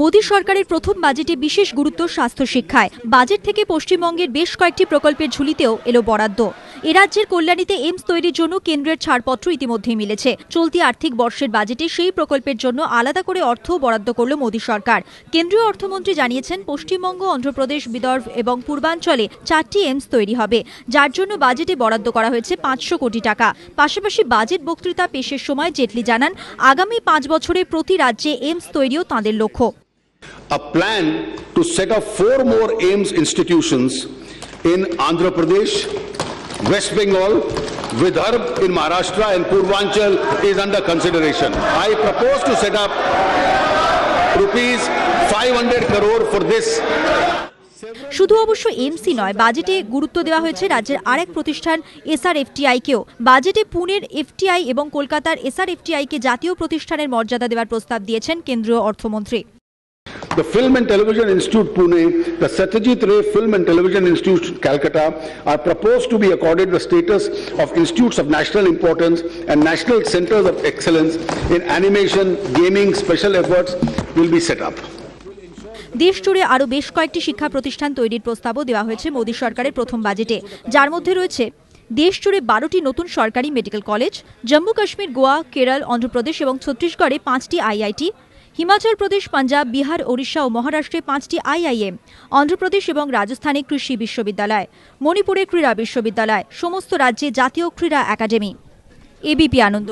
মোদী সরকারের প্রথম বাজেটে বিশেষ গুরুত্ব স্বাস্থ্য শিক্ষায়। বাজেট থেকে পশ্চিমবঙ্গের বেশ কয়েকটি প্রকল্পের ঝুলিতেও এলো বরাদ্দ। এ রাজ্যের কল্যাণীতে এইমস তৈরির জন্য কেন্দ্রের ছাড়পত্র ইতিমধ্যেই মিলেছে। চলতি আর্থিক বর্ষের বাজেটে সেই প্রকল্পের জন্য আলাদা করে অর্থ বরাদ্দ করল মোদী সরকার। কেন্দ্রীয় অর্থমন্ত্রী জানিয়েছেন, পশ্চিমবঙ্গ, অন্ধ্রপ্রদেশ, বিদর্ভ এবং পূর্বাঞ্চলে 4টি এইমস তৈরি হবে, যার জন্য বাজেটে বরাদ্দ করা হয়েছে 500 কোটি টাকা। পাশাপাশি বাজেট বক্তৃতা পেশের সময় জেটলি জানান, আগামী 5 বছরে প্রতি রাজ্যে এইমস তৈরিও তাঁদের লক্ষ্য। A plan to set up 4 more AIIMS institutions in Andhra Pradesh, West Bengal, Vidarbha in Maharashtra and Purvanchal is under consideration. I propose to set up rupees 500 crore for this. শুধু অবশ্য এইমসই নয়, বাজেটে গুরুত্ব দেওয়া হয়েছে রাজ্যের আরেক প্রতিষ্ঠান SRFTI কেও। বাজেটে পুনের FTI এবং কলকাতার SRFTI কে জাতীয় প্রতিষ্ঠানের মর্যাদা দেওয়ার প্রস্তাব দিয়েছেন কেন্দ্রীয় অর্থমন্ত্রী। The Film and Television Institute Pune, the Satyajit Ray Film and Television Institute Calcutta are proposed to be accorded the status of institutes of national importance and national centers of excellence in animation, gaming. Special efforts will be set up. দেশ জুড়ে আরও বেশ কয়েকটি শিক্ষা প্রতিষ্ঠান তৈরির প্রস্তাবও দেওয়া হয়েছে মোদী সরকারের প্রথম বাজেটে, যার মধ্যে রয়েছে দেশ জুড়ে 12টি নতুন সরকারি মেডিকেল কলেজ, জম্মু কাশ্মীর, গোয়া, কেরল, অন্ধ্রপ্রদেশ এবং ছত্তিশগড়ে 5টি IIT, হিমাচল প্রদেশ, পাঞ্জাব, বিহার, ওড়িশা ও মহারাষ্ট্রে 5টি IIM, অন্ধ্রপ্রদেশ এবং রাজস্থানে কৃষি বিশ্ববিদ্যালয়, মণিপুরে ক্রীড়া বিশ্ববিদ্যালয়, সমস্ত রাজ্যে জাতীয় ক্রীড়া একাডেমি। ABP আনন্দ।